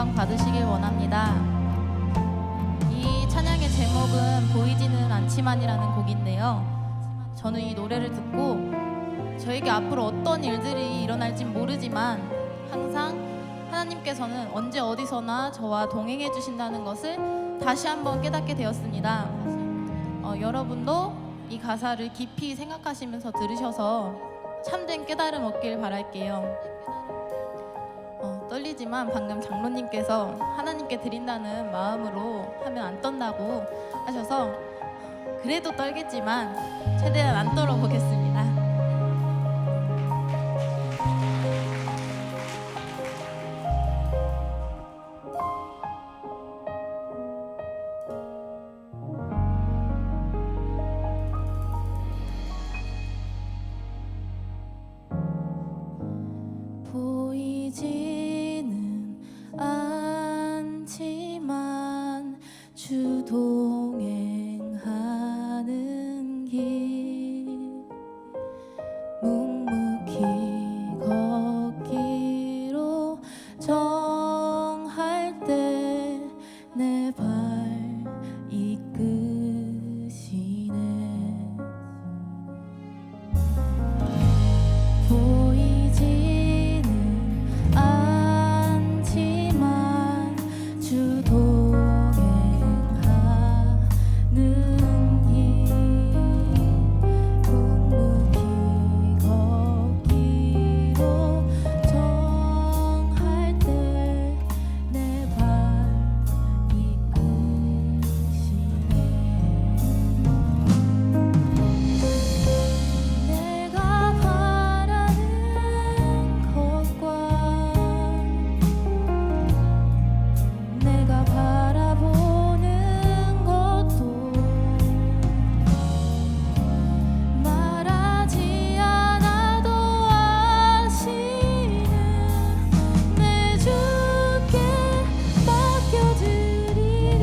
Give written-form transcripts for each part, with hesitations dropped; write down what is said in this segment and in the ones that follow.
영광 받으시길 원합니다. 이 찬양의 제목은 보이지는 않지만이라는 곡인데요. 저는 이 노래를 듣고 저에게 앞으로 어떤 일들이 일어날진 모르지만 항상 하나님께서는 언제 어디서나 저와 동행해 주신다는 것을 다시 한번 깨닫게 되었습니다. 여러분도 이 가사를 깊이 생각하시면서 들으셔서 참된 깨달음 얻길 바랄게요. 떨리지만 방금 장로님께서 하나님께 드린다는 마음으로 하면 안 떤다고 하셔서 그래도 떨겠지만 최대한 안 떨어보겠습니다. 보이지는 않지만 주 동행하는 길 묵묵히 걷기로 정할 때 내 발 이끄시네. 보이지는 않지만 주 동행하는 길 묵묵히 걷기로 정할 때 내 발 이끄시네. 내가 바라는 것과 내가 바라보는 것도 말하지 않아도 아시는 내 주께 맡겨드리리.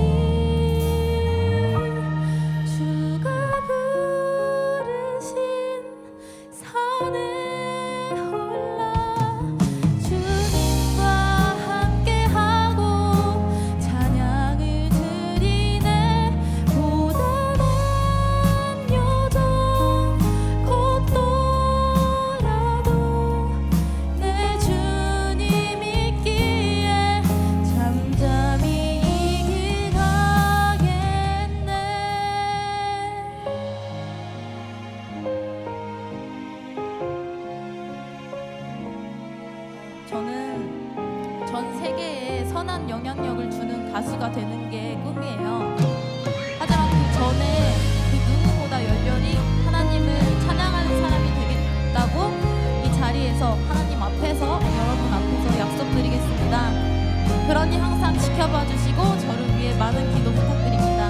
주가 부르신 산에 올라 주님과 함께하고 찬양을 드리네. 고단한 여정 걷더라도 내 주님 있기에 잠잠히 이 길 가겠네. 저는 전 세계에 선한 영향력을 주는 가수가 되는 게 꿈이에요. 하지만 그 전에 그 누구보다 열렬히 하나님을 찬양하는 사람이 되겠다고 이 자리에서 하나님 앞에서 여러분 앞에서 약속드리겠습니다. 그러니 항상 지켜봐 주시고 저를 위해 많은 기도 부탁드립니다.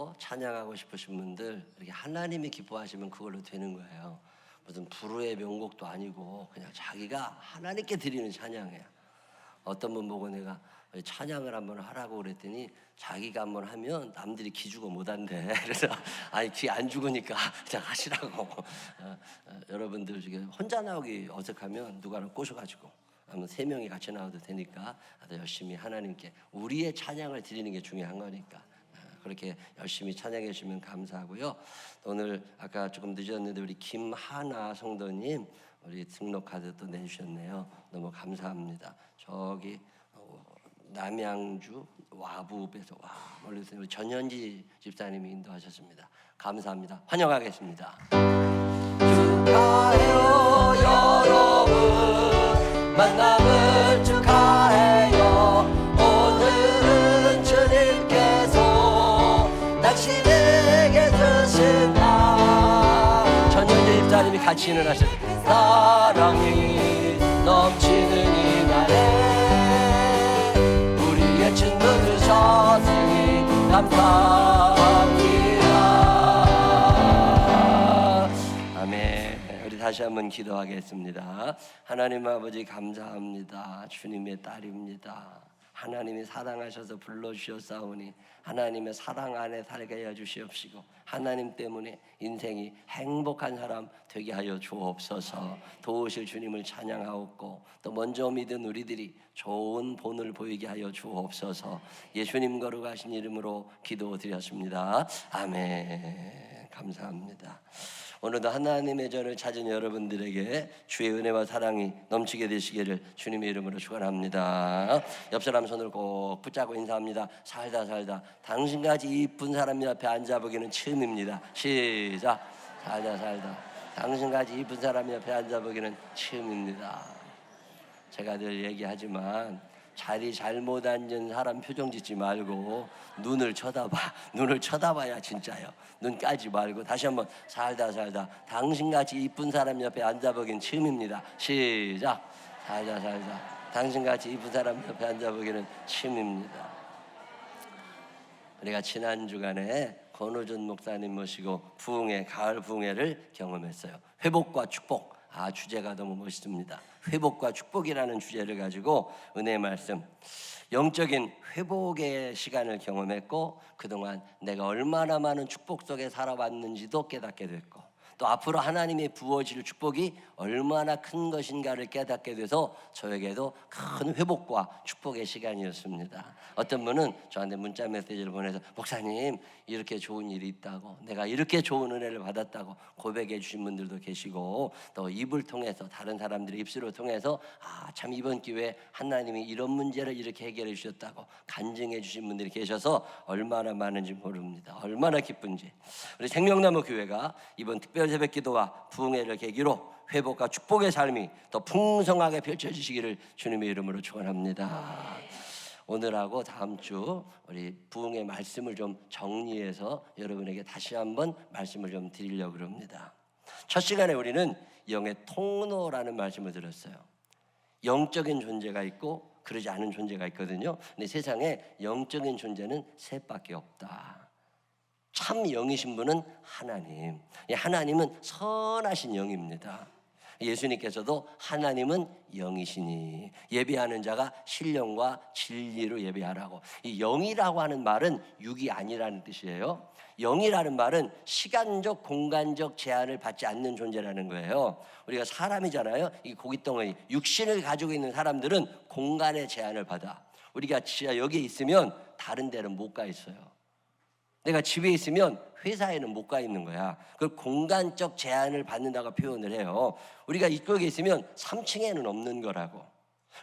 위해서 찬양하고 싶으신 분들 이렇게 하나님이 기뻐하시면 그걸로 되는 거예요. 무슨 불후의 명곡도 아니고 그냥 자기가 하나님께 드리는 찬양이에요. 어떤 분 보고 내가 찬양을 한번 하라고 그랬더니 자기가 한번 하면 남들이 기죽어 못한대. 그래서 아니 기 안 죽으니까 그냥 하시라고. 여러분들 중에 혼자 나오기 어색하면 누가를 꼬셔가지고 한번 3명이 같이 나와도 되니까 아주 열심히 하나님께 우리의 찬양을 드리는 게 중요한 거니까 그렇게 열심히 찬양해 주시면 감사하고요. 오늘 아까 조금 늦었는데 우리 김하나 성도님 우리 등록 카드 또 내주셨네요. 너무 감사합니다. 저기 남양주 와부에서 멀리서 우리 전현지 집사님이 인도하셨습니다. 감사합니다. 환영하겠습니다. 축하해요 여러분, 만남을 축하해요. 오늘은 주님께서 당신에게 주신 날. 전현지 집사님이 같이 인원하셨습니다. 사랑이 넘치는 이 날에 우리의 친구 되셨으니 감사합니다. 아멘. 우리 다시 한번 기도하겠습니다. 하나님 아버지 감사합니다. 주님의 딸입니다. 하나님이 사랑하셔서 불러주셨사오니 하나님의 사랑 안에 살게 하여 주시옵시고 하나님 때문에 인생이 행복한 사람 되게 하여 주옵소서. 도우실 주님을 찬양하옵고 또 먼저 믿은 우리들이 좋은 본을 보이게 하여 주옵소서. 예수님 거룩하신 이름으로 기도드렸습니다. 아멘. 감사합니다. 오늘도 하나님의 전을 찾은 여러분들에게 주의 은혜와 사랑이 넘치게 되시기를 주님의 이름으로 축원합니다. 옆 사람 손을 꼭 붙잡고 인사합니다. 살다 당신같이 이쁜 사람 옆에 앉아보기는 처음입니다. 시작. 살다 당신같이 이쁜 사람 옆에 앉아보기는 처음입니다. 제가 늘 얘기하지만 자리 잘못 앉은 사람 표정 짓지 말고 눈을 쳐다봐. 눈을 쳐다봐야 진짜요. 눈 까지 말고 다시 한번 살다 당신같이 이쁜 사람 옆에 앉아보긴 처음입니다. 시작. 살다 당신같이 이쁜 사람 옆에 앉아보기는 처음입니다. 우리가 지난 주간에 권호준 목사님 모시고 부흥회, 가을 부흥회를 경험했어요. 회복과 축복. 주제가 너무 멋있습니다. 회복과 축복이라는 주제를 가지고 은혜의 말씀, 영적인 회복의 시간을 경험했고 그동안 내가 얼마나 많은 축복 속에 살아왔는지도 깨닫게 됐고 또 앞으로 하나님의 부어질 축복이 얼마나 큰 것인가를 깨닫게 돼서 저에게도 큰 회복과 축복의 시간이었습니다. 어떤 분은 저한테 문자 메시지를 보내서 목사님 이렇게 좋은 일이 있다고, 내가 이렇게 좋은 은혜를 받았다고 고백해 주신 분들도 계시고 또 입을 통해서 다른 사람들의 입술을 통해서 참 이번 기회에 하나님이 이런 문제를 이렇게 해결해 주셨다고 간증해 주신 분들이 계셔서 얼마나 많은지 모릅니다. 얼마나 기쁜지. 우리 생명나무 교회가 이번 특별 새벽 기도와 부흥회를 계기로 회복과 축복의 삶이 더 풍성하게 펼쳐지시기를 주님의 이름으로 축원합니다. 오늘하고 다음 주 우리 부흥의 말씀을 좀 정리해서 여러분에게 다시 한번 말씀을 좀 드리려고 합니다. 첫 시간에 우리는 영의 통로라는 말씀을 들었어요. 영적인 존재가 있고 그러지 않은 존재가 있거든요. 근데 세상에 영적인 존재는 셋밖에 없다. 참 영이신 분은 하나님. 하나님은 선하신 영입니다. 예수님께서도 하나님은 영이시니 예배하는 자가 신령과 진리로 예배하라고. 이 영이라고 하는 말은 육이 아니라는 뜻이에요. 영이라는 말은 시간적 공간적 제한을 받지 않는 존재라는 거예요. 우리가 사람이잖아요. 이 고깃덩어리 육신을 가지고 있는 사람들은 공간의 제한을 받아. 우리가 진짜 여기에 있으면 다른 데는 못 가 있어요. 내가 집에 있으면 회사에는 못 가 있는 거야. 그걸 공간적 제한을 받는다고 표현을 해요. 우리가 이쪽에 있으면 3층에는 없는 거라고.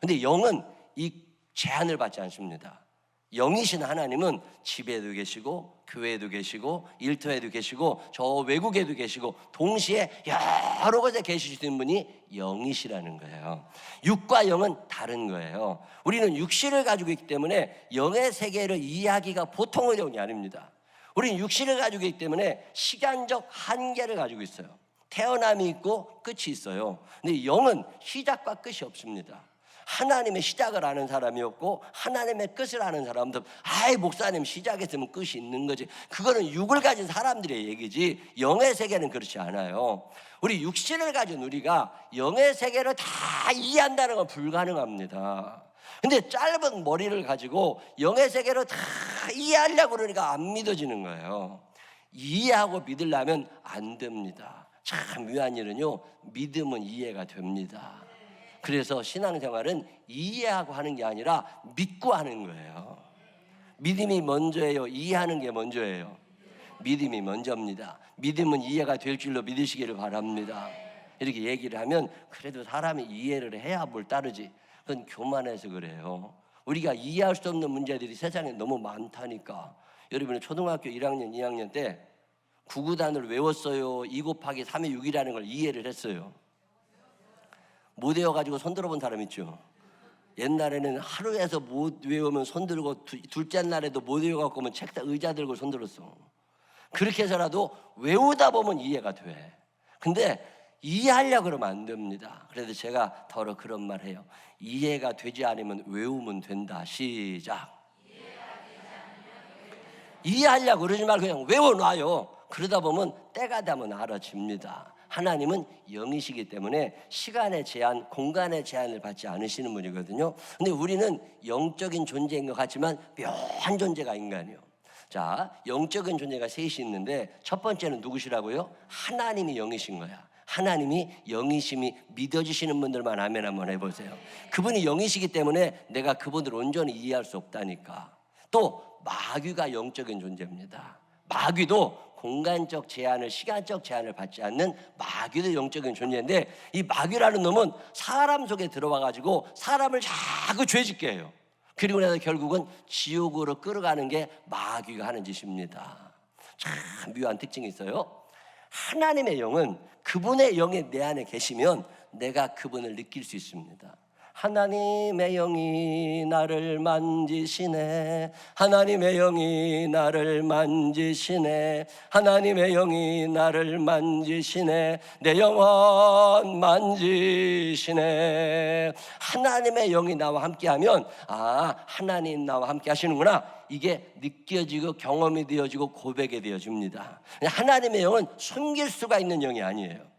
근데 영은 이 제한을 받지 않습니다. 영이신 하나님은 집에도 계시고 교회에도 계시고 일터에도 계시고 저 외국에도 계시고 동시에 여러 곳에 계시는 분이 영이시라는 거예요. 육과 영은 다른 거예요. 우리는 육신을 가지고 있기 때문에 영의 세계를 이해하기가 보통 어려운 게 아닙니다. 우리는 육신을 가지고 있기 때문에 시간적 한계를 가지고 있어요. 태어남이 있고 끝이 있어요. 근데 영은 시작과 끝이 없습니다. 하나님의 시작을 아는 사람이었고 하나님의 끝을 아는 사람들, 아이 목사님 시작했으면 끝이 있는 거지. 그거는 육을 가진 사람들의 얘기지 영의 세계는 그렇지 않아요. 우리 육신을 가진 우리가 영의 세계를 다 이해한다는 건 불가능합니다. 근데 짧은 머리를 가지고 영의 세계를 다 이해하려고 그러니까 안 믿어지는 거예요. 이해하고 믿으려면 안 됩니다. 참 묘한 일은요, 믿음은 이해가 됩니다. 그래서 신앙생활은 이해하고 하는 게 아니라 믿고 하는 거예요. 믿음이 먼저예요, 이해하는 게 먼저예요? 믿음이 먼저입니다. 믿음은 이해가 될 줄로 믿으시기를 바랍니다. 이렇게 얘기를 하면 그래도 사람이 이해를 해야 뭘 따르지. 그건 교만해서 그래요. 우리가 이해할 수 없는 문제들이 세상에 너무 많다니까. 여러분은 초등학교 1학년, 2학년 때 구구단을 외웠어요? 2 곱하기 3이 6이라는 걸 이해를 했어요? 못 외워가지고 손 들어본 사람 있죠? 옛날에는 하루에서 못 외우면 손 들고 둘째 날에도 못 외워갖고 오면 책상 의자 들고 손 들었어. 그렇게 해서라도 외우다 보면 이해가 돼. 근데 이해하려고 그러면 안 됩니다. 그래서 제가 더러 그런 말 해요. 이해가 되지 않으면 외우면 된다. 시작. 이해하려고 그러지 말고 그냥 외워놔요. 그러다 보면 때가 되면 알아집니다. 하나님은 영이시기 때문에 시간의 제한, 공간의 제한을 받지 않으시는 분이거든요. 근데 우리는 영적인 존재인 것 같지만 묘한 존재가 인간이에요. 자, 영적인 존재가 셋이 있는데 첫 번째는 누구시라고요? 하나님이 영이신 거야. 하나님이 영이심이 믿어지시는 분들만 아멘 한번 해보세요. 그분이 영이시기 때문에 내가 그분을 온전히 이해할 수 없다니까. 또 마귀가 영적인 존재입니다. 마귀도 공간적 제한을, 시간적 제한을 받지 않는 마귀도 영적인 존재인데, 이 마귀라는 놈은 사람 속에 들어와가지고 사람을 자꾸 죄짓게 해요. 그리고 나서 결국은 지옥으로 끌어가는 게 마귀가 하는 짓입니다. 참 묘한 특징이 있어요. 하나님의 영은 그분의 영이 내 안에 계시면 내가 그분을 느낄 수 있습니다. 하나님의 영이 나를 만지시네. 하나님의 영이 나를 만지시네. 하나님의 영이 나를 만지시네. 내 영혼 만지시네. 하나님의 영이 나와 함께하면 아, 하나님 나와 함께 하시는구나. 이게 느껴지고 경험이 되어지고 고백이 되어집니다. 하나님의 영은 숨길 수가 있는 영이 아니에요.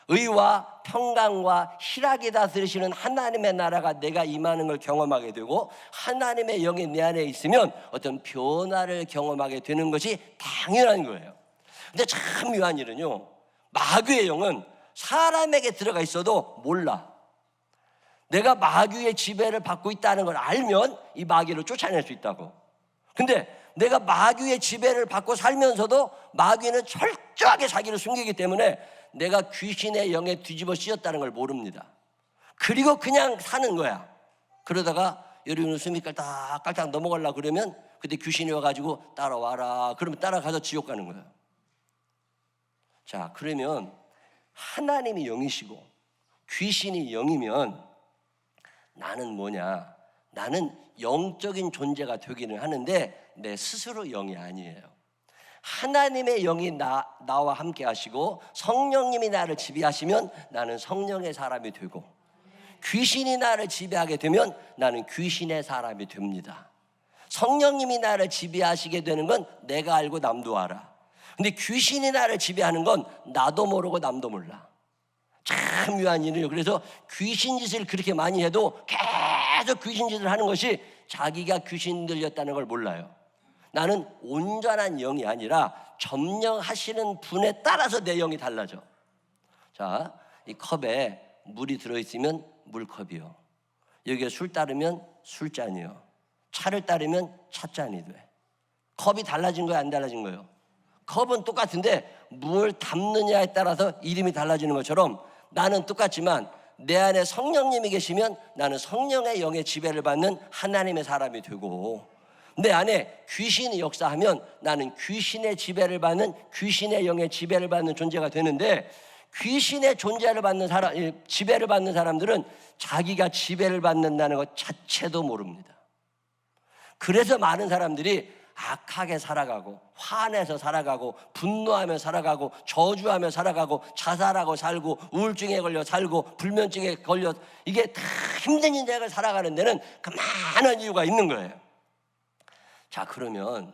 의와 평강과 희락이 다스리시는 하나님의 나라가 내가 임하는 걸 경험하게 되고, 하나님의 영이 내 안에 있으면 어떤 변화를 경험하게 되는 것이 당연한 거예요. 근데 참 묘한 일은요, 마귀의 영은 사람에게 들어가 있어도 몰라. 내가 마귀의 지배를 받고 있다는 걸 알면 이 마귀를 쫓아낼 수 있다고. 근데 내가 마귀의 지배를 받고 살면서도 마귀는 철저하게 자기를 숨기기 때문에 내가 귀신의 영에 뒤집어 씌었다는 걸 모릅니다. 그리고 그냥 사는 거야. 그러다가 여러분 숨이 깔딱깔딱 넘어가려고 그러면 그때 귀신이 와가지고 따라와라. 그러면 따라가서 지옥 가는 거예요. 자, 그러면 하나님이 영이시고 귀신이 영이면 나는 뭐냐? 나는 영적인 존재가 되기는 하는데 내 스스로 영이 아니에요. 하나님의 영이 나와 함께 하시고 성령님이 나를 지배하시면 나는 성령의 사람이 되고, 귀신이 나를 지배하게 되면 나는 귀신의 사람이 됩니다. 성령님이 나를 지배하시게 되는 건 내가 알고 남도 알아. 근데 귀신이 나를 지배하는 건 나도 모르고 남도 몰라. 참 묘한 일이에요. 그래서 귀신 짓을 그렇게 많이 해도 계속 귀신 짓을 하는 것이 자기가 귀신 들렸다는 걸 몰라요. 나는 온전한 영이 아니라 점령하시는 분에 따라서 내 영이 달라져. 자, 이 컵에 물이 들어있으면 물컵이요. 여기에 술 따르면 술잔이요. 차를 따르면 찻잔이 돼. 컵이 달라진 거예요, 안 달라진 거예요? 컵은 똑같은데 뭘 담느냐에 따라서 이름이 달라지는 것처럼 나는 똑같지만 내 안에 성령님이 계시면 나는 성령의 영의 지배를 받는 하나님의 사람이 되고, 내 안에 귀신이 역사하면 나는 귀신의 지배를 받는, 귀신의 영의 지배를 받는 존재가 되는데, 귀신의 존재를 받는 사람, 지배를 받는 사람들은 자기가 지배를 받는다는 것 자체도 모릅니다. 그래서 많은 사람들이 악하게 살아가고 화내서 살아가고 분노하며 살아가고 저주하며 살아가고 자살하고 살고 우울증에 걸려 살고 불면증에 걸려 이게 다 힘든 인생을 살아가는 데는 그 많은 이유가 있는 거예요. 자, 그러면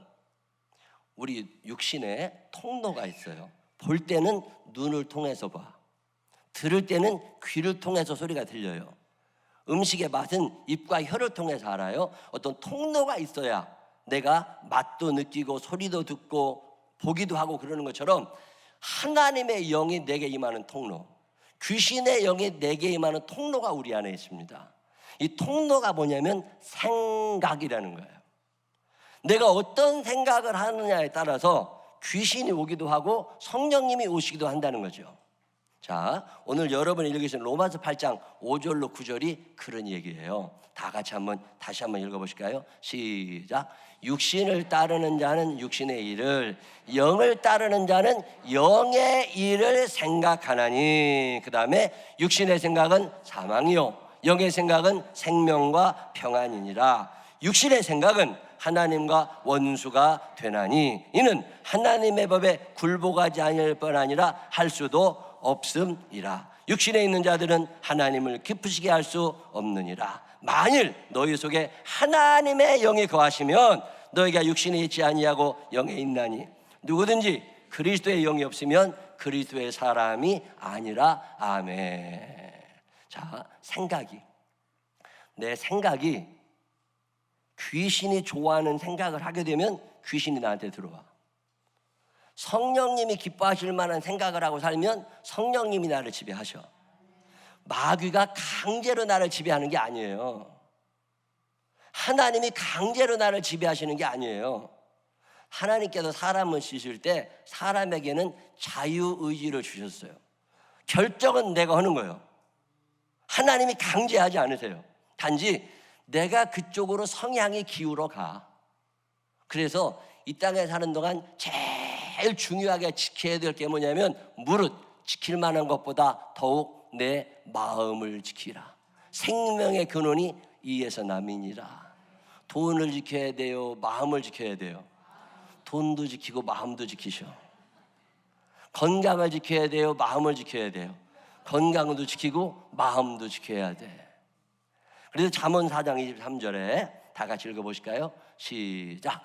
우리 육신에 통로가 있어요. 볼 때는 눈을 통해서 봐. 들을 때는 귀를 통해서 소리가 들려요. 음식의 맛은 입과 혀를 통해서 알아요. 어떤 통로가 있어야 내가 맛도 느끼고 소리도 듣고 보기도 하고 그러는 것처럼 하나님의 영이 내게 임하는 통로, 귀신의 영이 내게 임하는 통로가 우리 안에 있습니다. 이 통로가 뭐냐면 생각이라는 거예요. 내가 어떤 생각을 하느냐에 따라서 귀신이 오기도 하고 성령님이 오시기도 한다는 거죠. 자, 오늘 여러분이 읽으신 로마서 8장 5절로 9절이 그런 얘기예요. 다 같이 다시 한번 읽어보실까요? 시작. 육신을 따르는 자는 육신의 일을, 영을 따르는 자는 영의 일을 생각하나니. 그 다음에 육신의 생각은 사망이요 영의 생각은 생명과 평안이니라. 육신의 생각은 하나님과 원수가 되나니 이는 하나님의 법에 굴복하지 아니할 뿐 아니라 할 수도 없음이라. 육신에 있는 자들은 하나님을 기쁘시게 할 수 없느니라. 만일 너희 속에 하나님의 영이 거하시면 너희가 육신에 있지 아니하고 영에 있나니 누구든지 그리스도의 영이 없으면 그리스도의 사람이 아니라. 아멘. 자, 내 생각이 귀신이 좋아하는 생각을 하게 되면 귀신이 나한테 들어와. 성령님이 기뻐하실 만한 생각을 하고 살면 성령님이 나를 지배하셔. 마귀가 강제로 나를 지배하는 게 아니에요. 하나님이 강제로 나를 지배하시는 게 아니에요. 하나님께서 사람을 지으실 때 사람에게는 자유의지를 주셨어요. 결정은 내가 하는 거예요. 하나님이 강제하지 않으세요. 단지 내가 그쪽으로 성향이 기울어 가. 그래서 이 땅에 사는 동안 제일 중요하게 지켜야 될 게 뭐냐면 무릇 지킬 만한 것보다 더욱 내 마음을 지키라. 생명의 근원이 이에서 남이니라. 돈을 지켜야 돼요? 마음을 지켜야 돼요? 돈도 지키고 마음도 지키셔. 건강을 지켜야 돼요? 마음을 지켜야 돼요? 건강도 지키고 마음도 지켜야 돼. 그래서 잠언 4장 23절에 다 같이 읽어보실까요? 시작.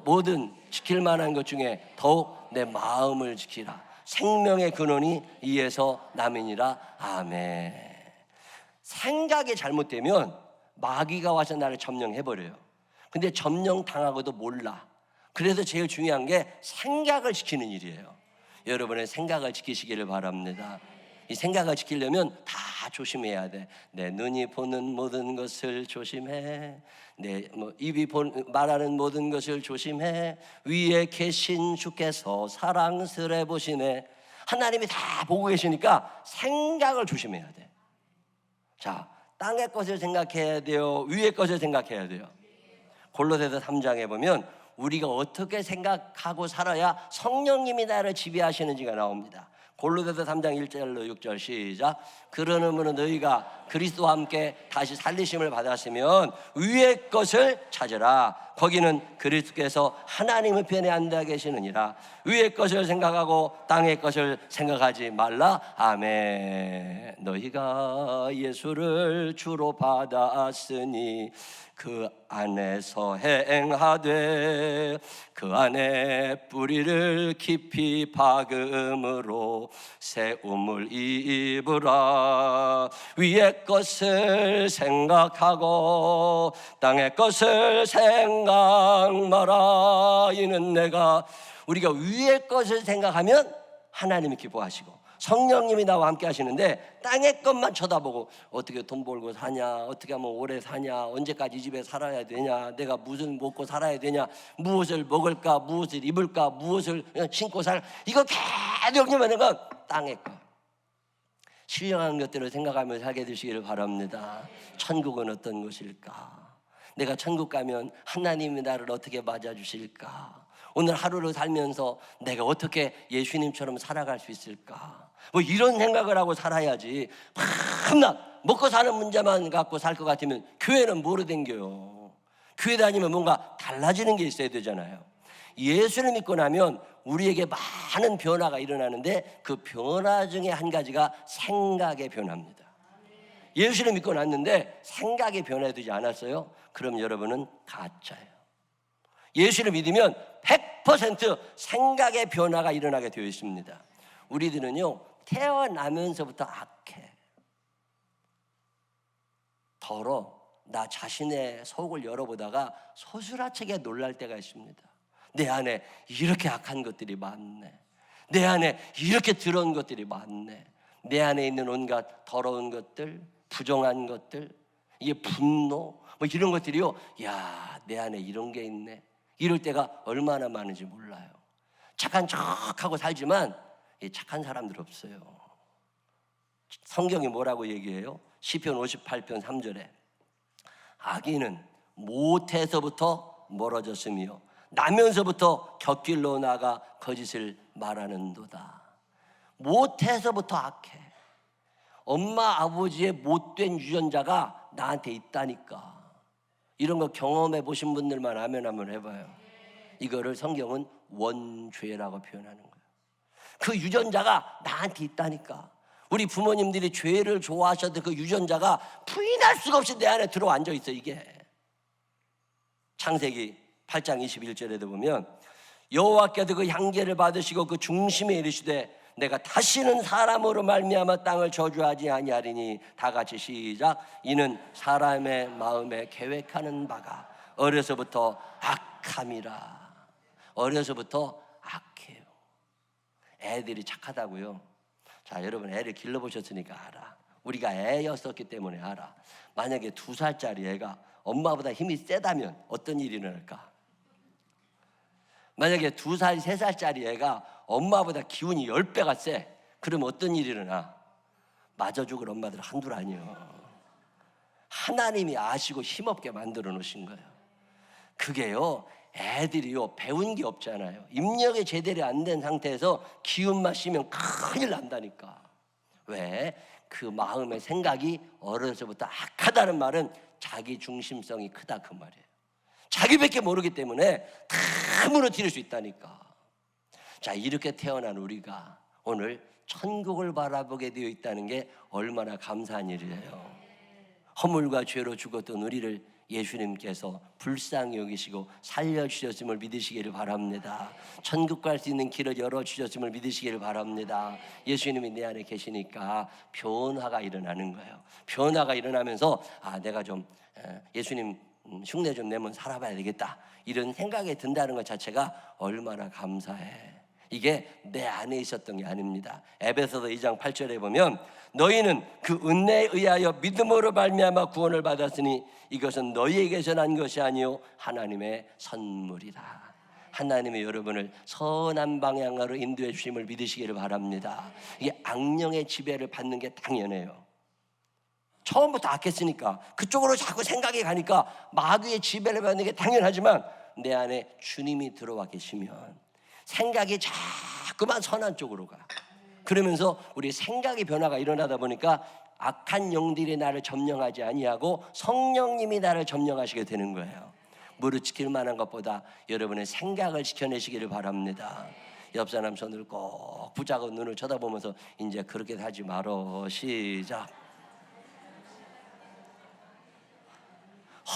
모든 지킬 만한 것 중에 더욱 내 마음을 지키라. 생명의 근원이 이에서 남이니라. 아멘. 생각이 잘못되면 마귀가 와서 나를 점령해버려요. 근데 점령당하고도 몰라. 그래서 제일 중요한 게 생각을 지키는 일이에요. 여러분의 생각을 지키시기를 바랍니다. 이 생각을 지키려면 다 조심해야 돼. 내 눈이 보는 모든 것을 조심해. 내 입이 말하는 모든 것을 조심해. 위에 계신 주께서 사랑스레 보시네. 하나님이 다 보고 계시니까 생각을 조심해야 돼. 자, 땅의 것을 생각해야 돼요? 위의 것을 생각해야 돼요? 골로새서 3장에 보면 우리가 어떻게 생각하고 살아야 성령님이 나를 지배하시는지가 나옵니다. 골로새서 3장 1절로 6절 시작. 그러므로 너희가 그리스도와 함께 다시 살리심을 받았으면 위의 것을 찾으라. 거기는 그리스도께서 하나님의 편에 앉아 계시느니라. 위의 것을 생각하고 땅의 것을 생각하지 말라. 아멘. 너희가 예수를 주로 받았으니 그 안에서 행하되 그 안에 뿌리를 깊이 박음으로 새 우물 입으라. 위의 것을 생각하고 땅의 것을 생각 마라. 이는 우리가 위의 것을 생각하면 하나님이 기뻐하시고 성령님이 나와 함께 하시는데 땅의 것만 쳐다보고 어떻게 돈 벌고 사냐, 어떻게 하면 오래 사냐, 언제까지 이 집에 살아야 되냐, 내가 무슨 먹고 살아야 되냐, 무엇을 먹을까, 무엇을 입을까, 무엇을 신고 이거 계속 하는 건 땅의 것. 신령한 것들을 생각하며 살게 되시기를 바랍니다. 천국은 어떤 곳일까? 내가 천국 가면 하나님이 나를 어떻게 맞아주실까? 오늘 하루를 살면서 내가 어떻게 예수님처럼 살아갈 수 있을까? 이런 생각을 하고 살아야지. 밤낮 먹고 사는 문제만 갖고 살 것 같으면 교회는 뭐로 댕겨요? 교회 다니면 뭔가 달라지는 게 있어야 되잖아요. 예수를 믿고 나면 우리에게 많은 변화가 일어나는데 그 변화 중에 한 가지가 생각의 변화입니다. 예수를 믿고 났는데 생각의 변화되지 않았어요? 그럼 여러분은 가짜예요. 예수를 믿으면 100% 생각의 변화가 일어나게 되어 있습니다. 우리들은요, 태어나면서부터 악해, 더러, 나 자신의 속을 열어보다가 소스라치게 놀랄 때가 있습니다. 내 안에 이렇게 악한 것들이 많네. 내 안에 이렇게 더러운 것들이 많네. 내 안에 있는 온갖 더러운 것들, 부정한 것들, 이게 분노, 뭐 이런 것들이요, 야, 내 안에 이런 게 있네. 이럴 때가 얼마나 많은지 몰라요. 착한 척하고 살지만 착한 사람들 없어요. 성경이 뭐라고 얘기해요? 시편 58편 3절에 악인은 모태에서부터 멀어졌으며 나면서부터 곁길로 나가 거짓을 말하는도다. 모태에서부터 악해. 엄마 아버지의 못된 유전자가 나한테 있다니까. 이런 거 경험해 보신 분들만 아멘 한번 해봐요. 이거를 성경은 원죄라고 표현하는 거예요. 그 유전자가 나한테 있다니까. 우리 부모님들이 죄를 좋아하셔도 그 유전자가 부인할 수가 없이 내 안에 들어와 앉아 있어. 이게 창세기 8장 21절에도 보면 여호와께서 그 향기를 받으시고 그 중심에 이르시되 내가 다시는 사람으로 말미암아 땅을 저주하지 아니하리니. 다 같이 시작. 이는 사람의 마음에 계획하는 바가 어려서부터 악함이라. 어려서부터 악해요. 애들이 착하다고요? 자, 여러분 애를 길러보셨으니까 알아. 우리가 애였었기 때문에 알아. 만약에 2살짜리 애가 엄마보다 힘이 세다면 어떤 일이 일어날까? 만약에 2살, 3살짜리 애가 엄마보다 기운이 10배가 세. 그럼 어떤 일이 일어나? 맞아 죽을 엄마들 한둘 아니에요. 하나님이 아시고 힘없게 만들어 놓으신 거예요. 그게요, 애들이요 배운 게 없잖아요. 입력이 제대로 안 된 상태에서 기운만 씌면 큰일 난다니까. 왜? 그 마음의 생각이 어려서부터 악하다는 말은 자기 중심성이 크다 그 말이에요. 자기밖에 모르기 때문에 다 무너뜨릴 수 있다니까. 자, 이렇게 태어난 우리가 오늘 천국을 바라보게 되어 있다는 게 얼마나 감사한 일이에요. 허물과 죄로 죽었던 우리를 예수님께서 불쌍히 여기시고 살려주셨음을 믿으시기를 바랍니다. 천국 갈 수 있는 길을 열어주셨음을 믿으시기를 바랍니다. 예수님이 내 안에 계시니까 변화가 일어나는 거예요. 변화가 일어나면서 내가 좀 예수님 흉내 좀 내면 살아봐야 되겠다, 이런 생각이 든다는 것 자체가 얼마나 감사해. 이게 내 안에 있었던 게 아닙니다. 에베소서 2장 8절에 보면 너희는 그 은혜에 의하여 믿음으로 말미암아 구원을 받았으니 이것은 너희에게서 난 것이 아니요 하나님의 선물이다. 하나님이 여러분을 선한 방향으로 인도해 주심을 믿으시기를 바랍니다. 이게 악령의 지배를 받는 게 당연해요. 처음부터 악했으니까 그쪽으로 자꾸 생각이 가니까 마귀의 지배를 받는 게 당연하지만 내 안에 주님이 들어와 계시면 생각이 자꾸만 선한 쪽으로 가. 그러면서 우리 생각의 변화가 일어나다 보니까 악한 영들이 나를 점령하지 아니하고 성령님이 나를 점령하시게 되는 거예요. 무릇 지킬 만한 것보다 여러분의 생각을 지켜내시기를 바랍니다. 옆 사람 손을 꼭 붙잡고 눈을 쳐다보면서 이제 그렇게 하지 말어. 시작.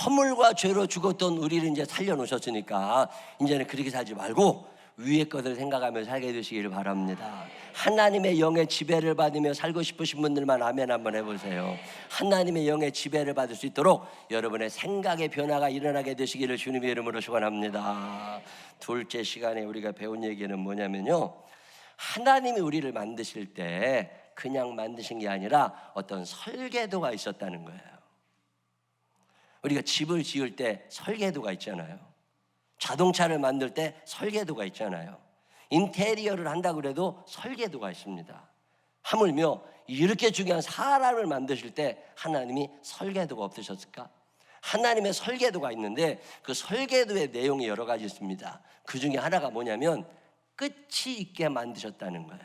허물과 죄로 죽었던 우리를 이제 살려놓으셨으니까 이제는 그렇게 살지 말고 위의 것을 생각하며 살게 되시기를 바랍니다. 하나님의 영의 지배를 받으며 살고 싶으신 분들만 아멘 한번 해보세요. 하나님의 영의 지배를 받을 수 있도록 여러분의 생각의 변화가 일어나게 되시기를 주님의 이름으로 축원합니다. 둘째 시간에 우리가 배운 얘기는 뭐냐면요, 하나님이 우리를 만드실 때 그냥 만드신 게 아니라 어떤 설계도가 있었다는 거예요. 우리가 집을 지을 때 설계도가 있잖아요. 자동차를 만들 때 설계도가 있잖아요. 인테리어를 한다고 그래도 설계도가 있습니다. 하물며 이렇게 중요한 사람을 만드실 때 하나님이 설계도가 없으셨을까? 하나님의 설계도가 있는데 그 설계도의 내용이 여러 가지 있습니다. 그 중에 하나가 뭐냐면 끝이 있게 만드셨다는 거예요.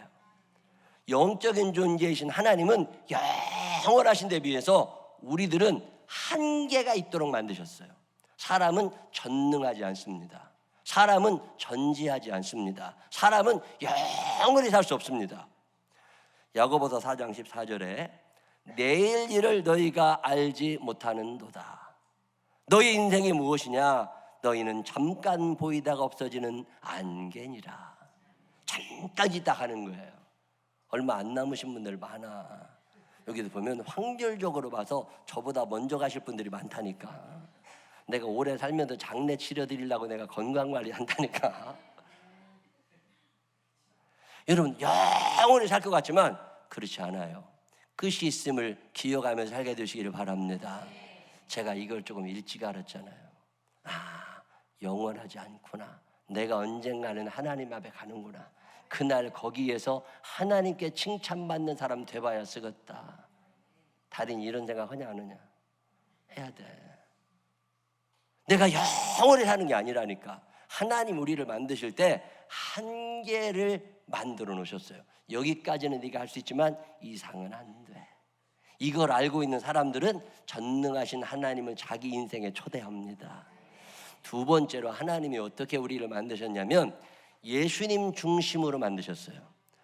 영적인 존재이신 하나님은 영원하신 데 비해서 우리들은 한계가 있도록 만드셨어요. 사람은 전능하지 않습니다. 사람은 전지하지 않습니다. 사람은 영원히 살 수 없습니다. 야고보서 4장 14절에 내일 일을 너희가 알지 못하는도다. 너희 인생이 무엇이냐? 너희는 잠깐 보이다가 없어지는 안개니라. 잠깐 있다 가는 거예요. 얼마 안 남으신 분들 많아. 여기도 보면 확률적으로 봐서 저보다 먼저 가실 분들이 많다니까. 내가 오래 살면서 장례 치러드리려고 내가 건강관리 한다니까. 여러분 영원히 살 것 같지만 그렇지 않아요. 끝이 있음을 기억하면서 살게 되시기를 바랍니다. 제가 이걸 조금 일찍 알았잖아요. 영원하지 않구나. 내가 언젠가는 하나님 앞에 가는구나. 그날 거기에서 하나님께 칭찬받는 사람 돼봐야 쓰겠다. 다른 이런 생각 하냐 안 하냐? 해야 돼. 내가 영원히 사는 게 아니라니까. 하나님 우리를 만드실 때 한계를 만들어 놓으셨어요. 여기까지는 네가 할 수 있지만 이상은 안 돼. 이걸 알고 있는 사람들은 전능하신 하나님을 자기 인생에 초대합니다. 두 번째로 하나님이 어떻게 우리를 만드셨냐면 예수님 중심으로 만드셨어요.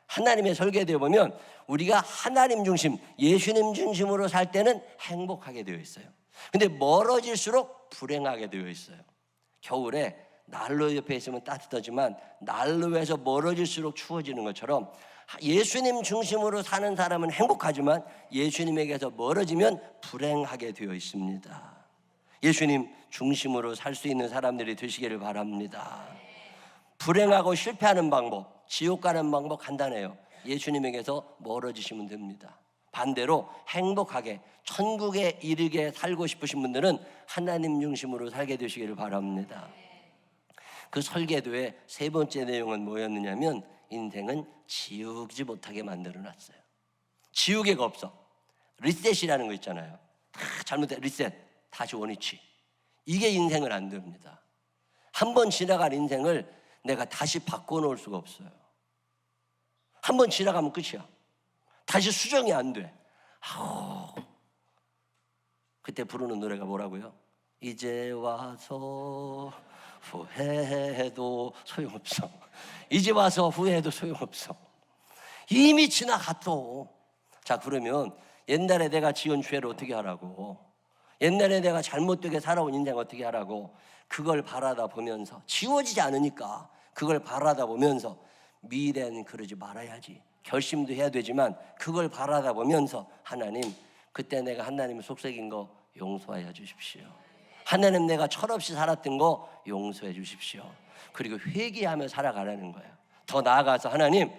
하나님의 설계되어 보면 우리가 하나님 중심, 예수님 중심으로 살 때는 행복하게 되어 있어요. 근데 멀어질수록 불행하게 되어 있어요. 겨울에 난로 옆에 있으면 따뜻하지만 난로에서 멀어질수록 추워지는 것처럼 예수님 중심으로 사는 사람은 행복하지만 예수님에게서 멀어지면 불행하게 되어 있습니다. 예수님 중심으로 살 수 있는 사람들이 되시기를 바랍니다. 불행하고 실패하는 방법, 지옥 가는 방법 간단해요. 예수님에게서 멀어지시면 됩니다. 반대로 행복하게 천국에 이르게 살고 싶으신 분들은 하나님 중심으로 살게 되시기를 바랍니다. 그 설계도의 세 번째 내용은 뭐였느냐면 인생은 지우지 못하게 만들어놨어요. 지우개가 없어. 리셋이라는 거 있잖아요. 다 잘못된 리셋, 다시 원위치. 이게 인생은 안 됩니다. 한 번 지나간 인생을 내가 다시 바꿔놓을 수가 없어요. 한 번 지나가면 끝이야. 다시 수정이 안 돼. 그때 부르는 노래가 뭐라고요? 이제 와서 후회해도 소용없어. 이제 와서 후회해도 소용없어. 이미 지나갔어. 자, 그러면 옛날에 내가 지은 죄를 어떻게 하라고? 옛날에 내가 잘못되게 살아온 인생 어떻게 하라고? 그걸 바라다 보면서 지워지지 않으니까 그걸 바라다 보면서 미래는 그러지 말아야지. 결심도 해야 되지만 그걸 바라다 보면서 하나님, 그때 내가 하나님 속삭인 거 용서하여 주십시오. 하나님, 내가 철없이 살았던 거 용서해 주십시오. 그리고 회개하며 살아가라는 거예요. 더 나아가서 하나님,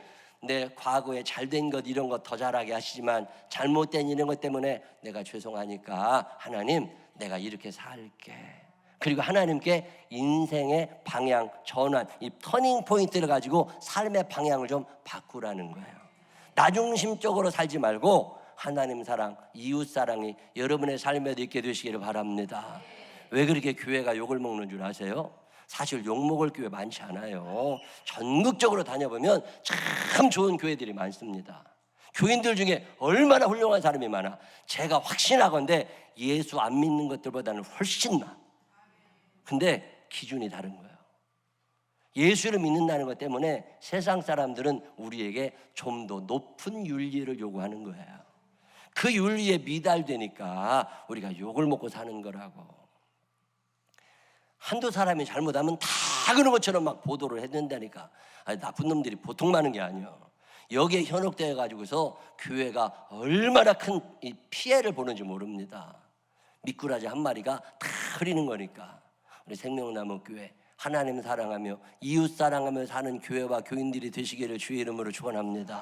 내 과거에 잘된 것 이런 것 더 잘하게 하시지만 잘못된 이런 것 때문에 내가 죄송하니까 하나님, 내가 이렇게 살게. 그리고 하나님께 인생의 방향 전환, 이 터닝 포인트를 가지고 삶의 방향을 좀 바꾸라는 거예요. 나 중심적으로 살지 말고 하나님 사랑, 이웃 사랑이 여러분의 삶에도 있게 되시기를 바랍니다. 왜 그렇게 교회가 욕을 먹는 줄 아세요? 사실 욕먹을 교회 많지 않아요. 전국적으로 다녀보면 참 좋은 교회들이 많습니다. 교인들 중에 얼마나 훌륭한 사람이 많아. 제가 확신하건대 예수 안 믿는 것들보다는 훨씬 많아. 근데 기준이 다른 거예요. 예수를 믿는다는 것 때문에 세상 사람들은 우리에게 좀 더 높은 윤리를 요구하는 거예요. 그 윤리에 미달되니까 우리가 욕을 먹고 사는 거라고. 한두 사람이 잘못하면 다 그런 것처럼 막 보도를 해댄다니까. 아니, 나쁜 놈들이 보통 많은 게 아니에요. 여기에 현혹되어 가지고서 교회가 얼마나 큰 이 피해를 보는지 모릅니다. 미꾸라지 한 마리가 다 흐리는 거니까. 우리 생명나무 교회 하나님 사랑하며 이웃 사랑하며 사는 교회와 교인들이 되시기를 주의 이름으로 축원합니다.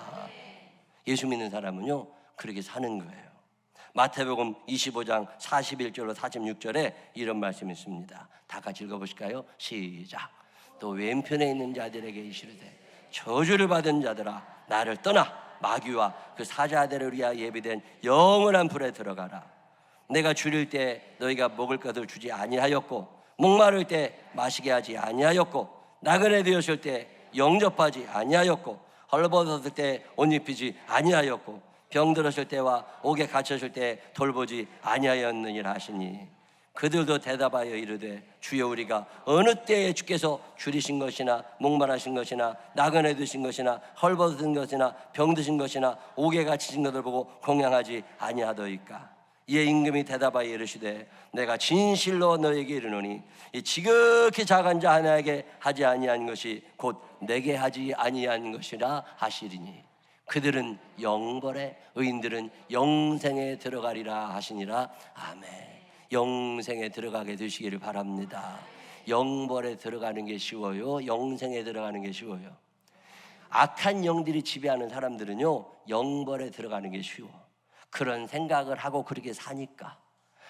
예수 믿는 사람은요 그렇게 사는 거예요. 마태복음 25장 41절로 46절에 이런 말씀이 있습니다. 다 같이 읽어보실까요? 시작. 또 왼편에 있는 자들에게 이르되 저주를 받은 자들아, 나를 떠나 마귀와 그 사자들을 위하여 예비된 영원한 불에 들어가라. 내가 줄일 때 너희가 먹을 것을 주지 아니하였고, 목마를 때 마시게 하지 아니하였고, 나그네 되었을 때 영접하지 아니하였고, 헐벗었을 때 옷 입히지 아니하였고, 병들었을 때와 옥에 갇혔을 때 돌보지 아니하였느니라 하시니, 그들도 대답하여 이르되 주여 우리가 어느 때에 주께서 줄이신 것이나 목말하신 것이나 나그네 드신 것이나 헐벗은 것이나 병드신 것이나 옥에 갇히신 것을 보고 공양하지 아니하더이까. 이에 임금이 대답하여 이르시되 내가 진실로 너에게 이르노니 이 지극히 작은 자 하나에게 하지 아니한 것이 곧 내게 하지 아니한 것이라 하시리니 그들은 영벌에 의인들은 영생에 들어가리라 하시니라. 아멘. 영생에 들어가게 되시기를 바랍니다. 영벌에 들어가는 게 쉬워요? 영생에 들어가는 게 쉬워요? 악한 영들이 지배하는 사람들은요, 영벌에 들어가는 게 쉬워. 그런 생각을 하고 그렇게 사니까.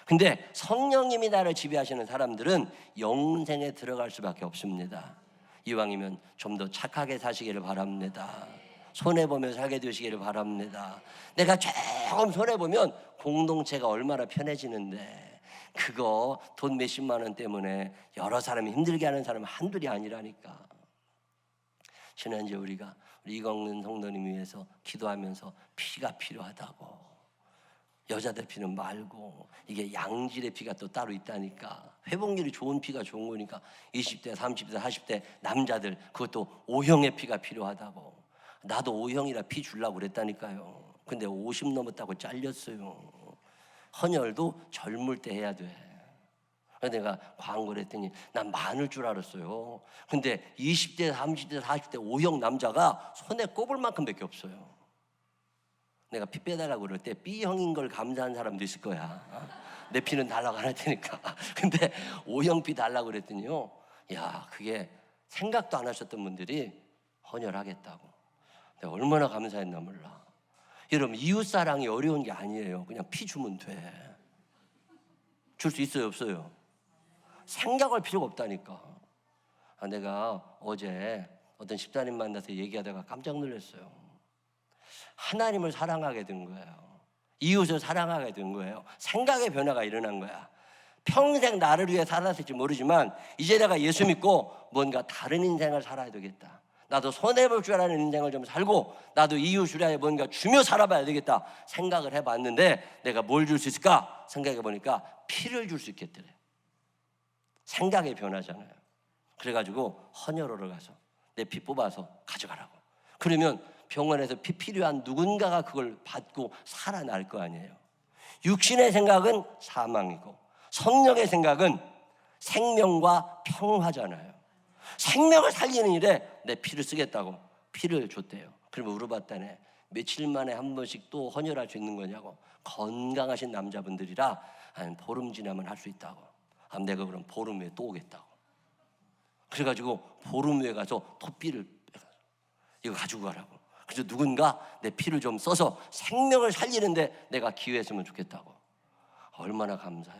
근데 성령님이 나를 지배하시는 사람들은 영생에 들어갈 수밖에 없습니다. 이왕이면 좀 더 착하게 사시기를 바랍니다. 손해보며 살게 되시기를 바랍니다. 내가 조금 손해보면 공동체가 얼마나 편해지는데, 그거 돈 몇십만 원 때문에 여러 사람이 힘들게 하는 사람은 한둘이 아니라니까. 지난주에 우리 이광문 성도님 위해서 기도하면서 피가 필요하다고, 여자들 피는 말고 이게 양질의 피가 또 따로 있다니까. 회복률이 좋은 피가 좋은 거니까 20대, 30대, 40대 남자들 그것도 O형의 피가 필요하다고. 나도 O형이라 피 주려고 그랬다니까요. 근데 50 넘었다고 잘렸어요. 헌혈도 젊을 때 해야 돼. 그래서 내가 광고를 했더니 난 많을 줄 알았어요. 근데 20대, 30대, 40대 O형 남자가 손에 꼽을 만큼밖에 없어요. 내가 피 빼달라고 그럴 때 B형인 걸 감사한 사람도 있을 거야. 내 피는 달라고 안 할 테니까. 근데 O형 피 달라고 그랬더니요, 야, 그게 생각도 안 하셨던 분들이 헌혈하겠다고. 내가 얼마나 감사했나 몰라. 여러분, 이웃사랑이 어려운 게 아니에요. 그냥 피 주면 돼. 줄 수 있어요, 없어요? 생각할 필요가 없다니까. 내가 어제 어떤 집사님 만나서 얘기하다가 깜짝 놀랐어요. 하나님을 사랑하게 된 거예요. 이웃을 사랑하게 된 거예요. 생각의 변화가 일어난 거야. 평생 나를 위해 살았을지 모르지만 이제 내가 예수 믿고 뭔가 다른 인생을 살아야 되겠다. 나도 손해볼 줄 아는 인생을 좀 살고 나도 이웃을 위해 뭔가 주며 살아봐야 되겠다 생각을 해봤는데, 내가 뭘 줄 수 있을까 생각해보니까 피를 줄 수 있겠더래. 생각의 변화잖아요. 그래가지고 헌혈하러 가서 내 피 뽑아서 가져가라고. 그러면 병원에서 피 필요한 누군가가 그걸 받고 살아날 거 아니에요. 육신의 생각은 사망이고 성령의 생각은 생명과 평화잖아요. 생명을 살리는 일에 내 피를 쓰겠다고 피를 줬대요. 그러면 물어봤다네. 며칠 만에 한 번씩 또 헌혈할 수 있는 거냐고. 건강하신 남자분들이라 한 보름 지나면 할 수 있다고. 내가 그럼 보름 후에 또 오겠다고. 그래가지고 보름 후에 가서 토피를 이거 가지고 가라고. 그래서 누군가 내 피를 좀 써서 생명을 살리는데 내가 기회했으면 좋겠다고. 얼마나 감사해.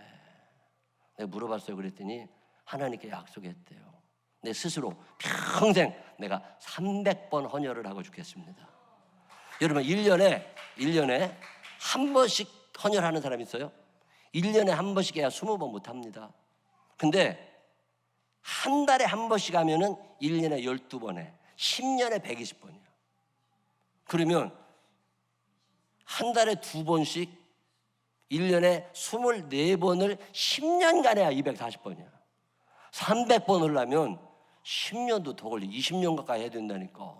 내가 물어봤어요. 그랬더니 하나님께 약속했대요. 내 스스로 평생 내가 300번 헌혈을 하고 죽겠습니다. 여러분, 1년에 한 번씩 헌혈하는 사람 있어요? 1년에 한 번씩 해야 20번 못 합니다. 근데 한 달에 한 번씩 하면은 1년에 12번에 10년에 120번이야. 그러면 한 달에 2번씩 1년에 24번을 10년간 해야 240번이야. 300번을 하면 10년도 더 걸려. 20년 가까이 해야 된다니까.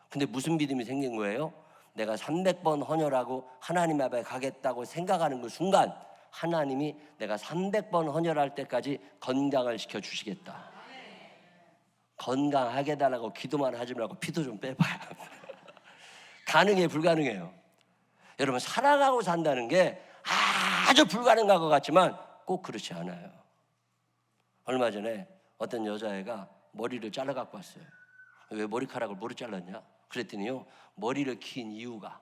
근데 무슨 믿음이 생긴 거예요? 내가 300번 헌혈하고 하나님 앞에 가겠다고 생각하는 그 순간 하나님이 내가 300번 헌혈할 때까지 건강을 시켜주시겠다. 건강하게 해달라고 기도만 하지 말고 피도 좀 빼봐요. 가능해, 불가능해요? 여러분, 사랑하고 산다는 게 아주 불가능한 것 같지만 꼭 그렇지 않아요. 얼마 전에 어떤 여자애가 머리를 잘라 갖고 왔어요. 왜 머리카락을 뭐로 잘랐냐? 그랬더니요, 머리를 긴 이유가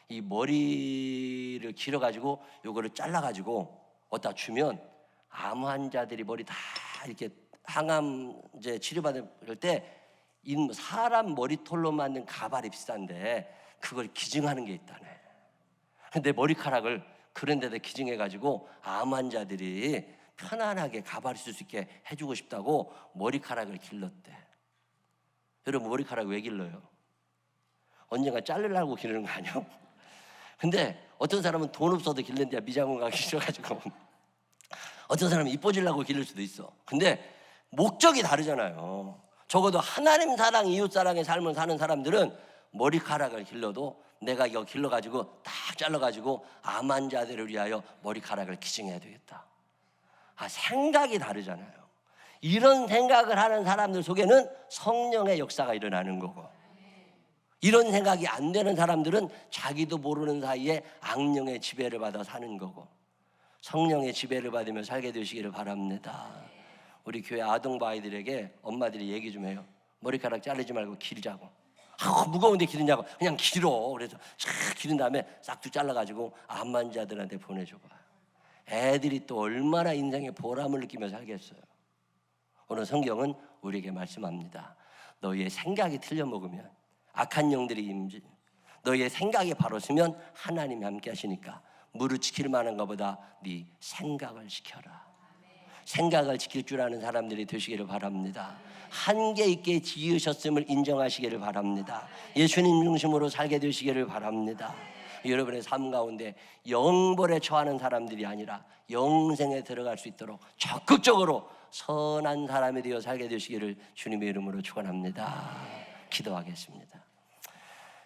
이 머리를 길어가지고 요거를 잘라가지고 어디다 주면 암 환자들이 머리 다 이렇게 항암제 치료받을 때 사람 머리털로 만든 가발이 비싼데 그걸 기증하는 게 있다네. 근데 머리카락을 그런 데다 기증해가지고 암 환자들이 편안하게 가발을 쓸 수 있게 해주고 싶다고 머리카락을 길렀대. 여러분, 머리카락 왜 길러요? 언젠가 자르려고 기르는 거 아니에요? 근데 어떤 사람은 돈 없어도 길른데 미장원 가기 싫어가지고 어떤 사람은 이뻐지려고 기를 수도 있어. 근데 목적이 다르잖아요. 적어도 하나님 사랑, 이웃 사랑의 삶을 사는 사람들은 머리카락을 길러도 내가 이거 길러가지고 딱 잘라가지고 암 환자들을 위하여 머리카락을 기증해야 되겠다. 생각이 다르잖아요. 이런 생각을 하는 사람들 속에는 성령의 역사가 일어나는 거고, 이런 생각이 안 되는 사람들은 자기도 모르는 사이에 악령의 지배를 받아 사는 거고, 성령의 지배를 받으며 살게 되시기를 바랍니다. 우리 교회 아동부 아이들에게 엄마들이 얘기 좀 해요. 머리카락 자르지 말고 길자고. 무거운데 기르냐고. 그냥 길어. 그래서 쫙 기른 다음에 싹둑 잘라가지고 암 환자들한테 보내줘봐. 애들이 또 얼마나 인생의 보람을 느끼며 살겠어요. 오늘 성경은 우리에게 말씀합니다. 너희의 생각이 틀려 먹으면 악한 영들이 임지, 너희의 생각이 바로 서면 하나님이 함께 하시니까 무릇 지킬 만한 것보다 네 생각을 지켜라. 생각을 지킬 줄 아는 사람들이 되시기를 바랍니다. 한계 있게 지으셨음을 인정하시기를 바랍니다. 예수님 중심으로 살게 되시기를 바랍니다. 여러분의 삶 가운데 영벌에 처하는 사람들이 아니라 영생에 들어갈 수 있도록 적극적으로 선한 사람이 되어 살게 되시기를 주님의 이름으로 축원합니다. 기도하겠습니다.